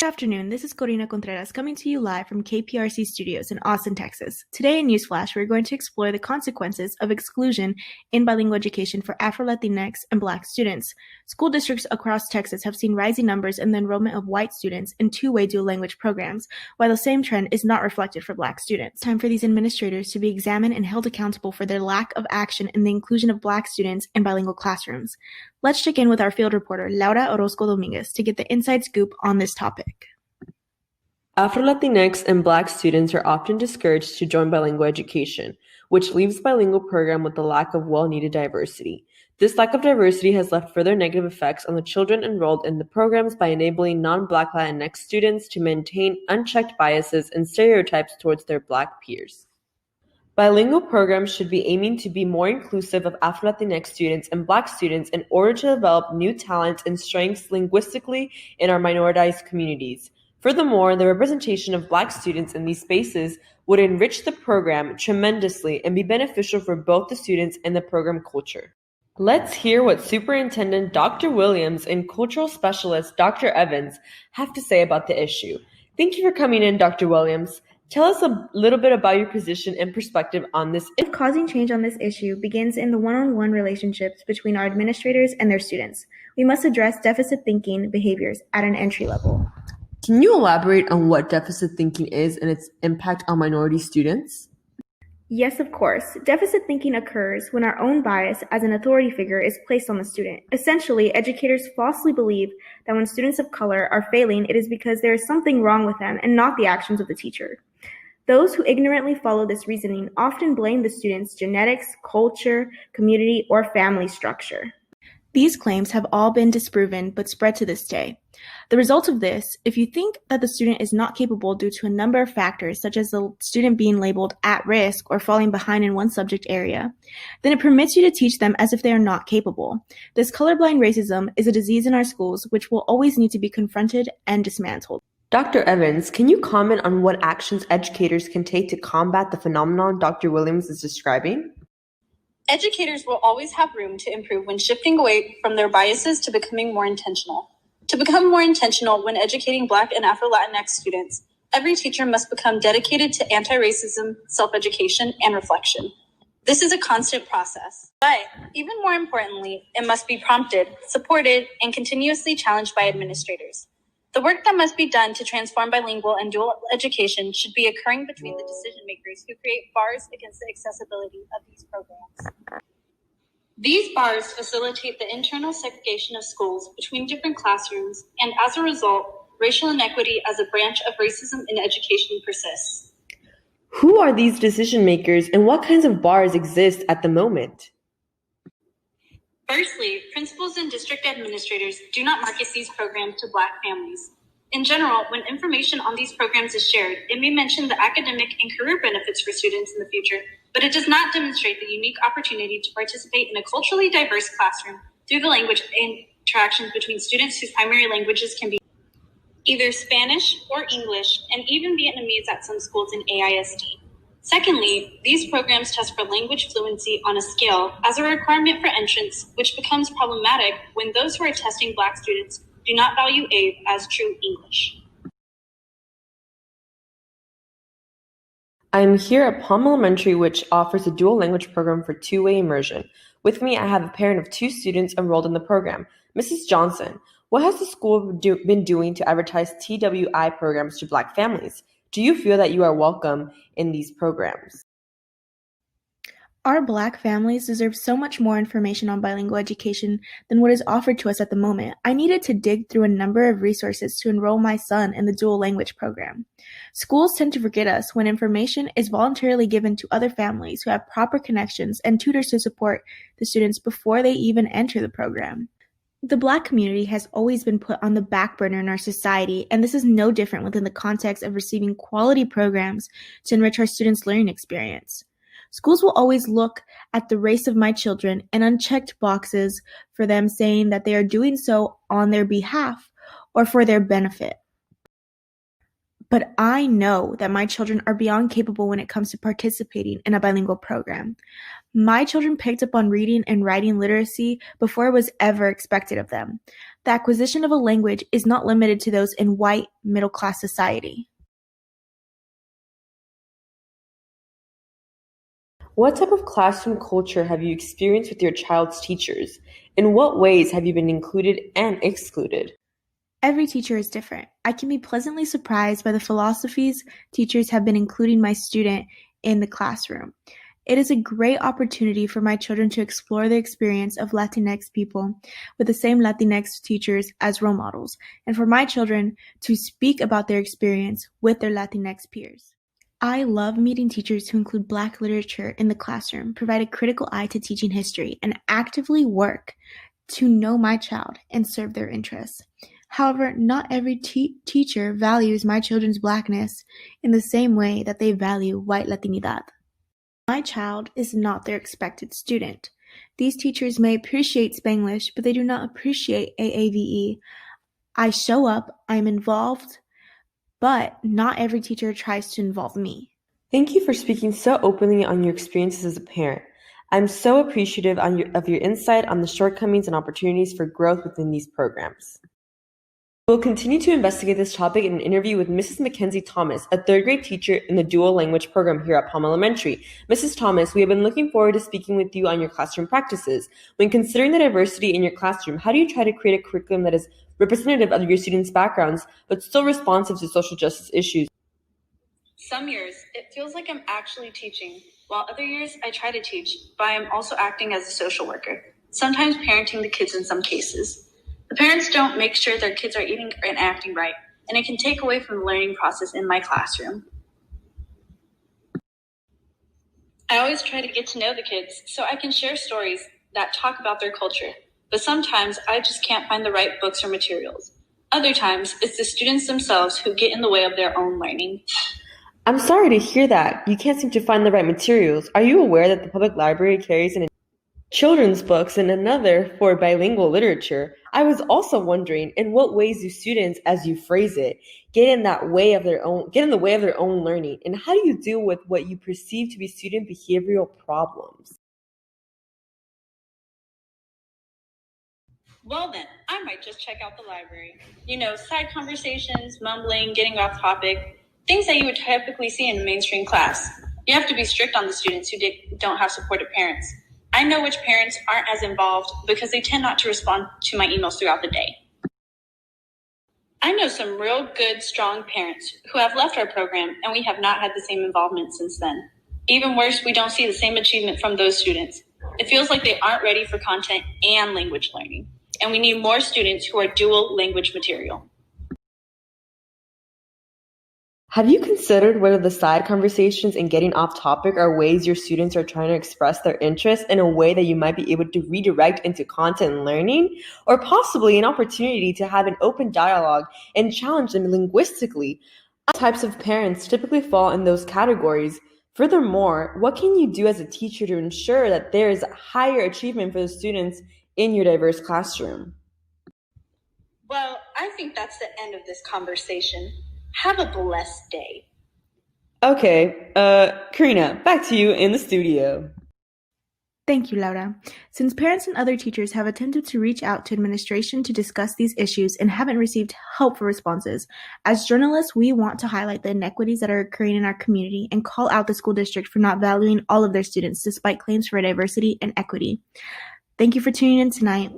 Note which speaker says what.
Speaker 1: Good afternoon, this is Corina Contreras coming to you live from KPRC Studios in Austin, Texas. Today in Newsflash, we're going to explore the consequences of exclusion in bilingual education for Afro-Latinx and Black students. School districts across Texas have seen rising numbers in the enrollment of white students in two-way dual language programs, while the same trend is not reflected for Black students. It's time for these administrators to be examined and held accountable for their lack of action in the inclusion of Black students in bilingual classrooms. Let's check in with our field reporter, Laura Orozco Dominguez, to get the inside scoop on this topic.
Speaker 2: Afro-Latinx and Black students are often discouraged to join bilingual education, which leaves bilingual program with the lack of well-needed diversity. This lack of diversity has left further negative effects on the children enrolled in the programs by enabling non-Black Latinx students to maintain unchecked biases and stereotypes towards their Black peers. Bilingual programs should be aiming to be more inclusive of Afro-Latinx students and Black students in order to develop new talents and strengths linguistically in our minoritized communities. Furthermore, the representation of Black students in these spaces would enrich the program tremendously and be beneficial for both the students and the program culture. Let's hear what Superintendent Dr. Williams and Cultural Specialist Dr. Evans have to say about the issue. Thank you for coming in, Dr. Williams. Tell us a little bit about your position and perspective on this.
Speaker 1: Causing change on this issue begins in the one-on-one relationships between our administrators and their students. We must address deficit thinking behaviors at an entry level.
Speaker 2: Can you elaborate on what deficit thinking is and its impact on minority students?
Speaker 1: Yes, of course. Deficit thinking occurs when our own bias as an authority figure is placed on the student. Essentially, educators falsely believe that when students of color are failing, it is because there is something wrong with them and not the actions of the teacher. Those who ignorantly follow this reasoning often blame the student's genetics, culture, community, or family structure. These claims have all been disproven but spread to this day. The result of this, if you think that the student is not capable due to a number of factors, such as the student being labeled at risk or falling behind in one subject area, then it permits you to teach them as if they are not capable. This colorblind racism is a disease in our schools which will always need to be confronted and dismantled.
Speaker 2: Dr. Evans, can you comment on what actions educators can take to combat the phenomenon Dr. Williams is describing?
Speaker 3: Educators will always have room to improve when shifting away from their biases to becoming more intentional. To become more intentional when educating Black and Afro-Latinx students, every teacher must become dedicated to anti-racism, self-education, and reflection. This is a constant process, but even more importantly, it must be prompted, supported, and continuously challenged by administrators. The work that must be done to transform bilingual and dual education should be occurring between the decision makers who create bars against the accessibility of these programs. These bars facilitate the internal segregation of schools between different classrooms, and as a result, racial inequity as a branch of racism in education persists.
Speaker 2: Who are these decision makers and what kinds of bars exist at the moment?
Speaker 3: Firstly, principals and district administrators do not market these programs to Black families. In general, when information on these programs is shared, it may mention the academic and career benefits for students in the future, but it does not demonstrate the unique opportunity to participate in a culturally diverse classroom through the language interactions between students whose primary languages can be either Spanish or English, and even Vietnamese at some schools in AISD. Secondly, these programs test for language fluency on a scale as a requirement for entrance, which becomes problematic when those who are testing Black students do not value AVE as true English.
Speaker 2: I'm here at Palm Elementary, which offers a dual language program for two-way immersion. With me, I have a parent of two students enrolled in the program. Mrs. Johnson, what has the school been doing to advertise TWI programs to Black families? Do you feel that you are welcome in these programs?
Speaker 1: Our Black families deserve so much more information on bilingual education than what is offered to us at the moment. I needed to dig through a number of resources to enroll my son in the dual language program. Schools tend to forget us when information is voluntarily given to other families who have proper connections and tutors to support the students before they even enter the program. The Black community has always been put on the back burner in our society, and this is no different within the context of receiving quality programs to enrich our students' learning experience. Schools will always look at the race of my children and unchecked boxes for them saying that they are doing so on their behalf or for their benefit. But I know that my children are beyond capable when it comes to participating in a bilingual program. My children picked up on reading and writing literacy before it was ever expected of them. The acquisition of a language is not limited to those in white, middle-class society.
Speaker 2: What type of classroom culture have you experienced with your child's teachers? In what ways have you been included and excluded?
Speaker 1: Every teacher is different. I can be pleasantly surprised by the philosophies teachers have been including my student in the classroom. It is a great opportunity for my children to explore the experience of Latinx people with the same Latinx teachers as role models, and for my children to speak about their experience with their Latinx peers. I love meeting teachers who include Black literature in the classroom, provide a critical eye to teaching history, and actively work to know my child and serve their interests. However, not every teacher values my children's Blackness in the same way that they value white Latinidad. My child is not their expected student. These teachers may appreciate Spanglish, but they do not appreciate AAVE. I show up, I am involved, but not every teacher tries to involve me.
Speaker 2: Thank you for speaking so openly on your experiences as a parent. I'm so appreciative of your insight on the shortcomings and opportunities for growth within these programs. We'll continue to investigate this topic in an interview with Mrs. Mackenzie Thomas, a third grade teacher in the dual language program here at Palm Elementary. Mrs. Thomas, we have been looking forward to speaking with you on your classroom practices. When considering the diversity in your classroom, how do you try to create a curriculum that is representative of your students' backgrounds, but still responsive to social justice issues?
Speaker 3: Some years, it feels like I'm actually teaching, while other years I try to teach, but I am also acting as a social worker, sometimes parenting the kids in some cases. The parents don't make sure their kids are eating and acting right, and it can take away from the learning process in my classroom. I always try to get to know the kids so I can share stories that talk about their culture, but sometimes I just can't find the right books or materials. Other times, it's the students themselves who get in the way of their own learning.
Speaker 2: I'm sorry to hear that. You can't seem to find the right materials. Are you aware that the public library carries an children's books and another for bilingual literature? I was also wondering, in what ways do students, as you phrase it, get in the way of their own learning, and how do you deal with what you perceive to be student behavioral problems?
Speaker 3: Well then, I might just check out the library. Side conversations, mumbling, getting off topic, things that you would typically see in a mainstream class. You have to be strict on the students who don't have supportive parents. I know which parents aren't as involved because they tend not to respond to my emails throughout the day. I know some real good, strong parents who have left our program and we have not had the same involvement since then. Even worse, we don't see the same achievement from those students. It feels like they aren't ready for content and language learning, and we need more students who are dual language material.
Speaker 2: Have you considered whether the side conversations and getting off topic are ways your students are trying to express their interests in a way that you might be able to redirect into content and learning, or possibly an opportunity to have an open dialogue and challenge them linguistically? Other types of parents typically fall in those categories. Furthermore, what can you do as a teacher to ensure that there is higher achievement for the students in your diverse classroom?
Speaker 3: Well, I think that's the end of this conversation. Have a blessed day.
Speaker 2: Okay, Karina, back to you in the studio.
Speaker 1: Thank you, Laura. Since parents and other teachers have attempted to reach out to administration to discuss these issues and haven't received helpful responses, as journalists, we want to highlight the inequities that are occurring in our community and call out the school district for not valuing all of their students despite claims for diversity and equity. Thank you for tuning in tonight.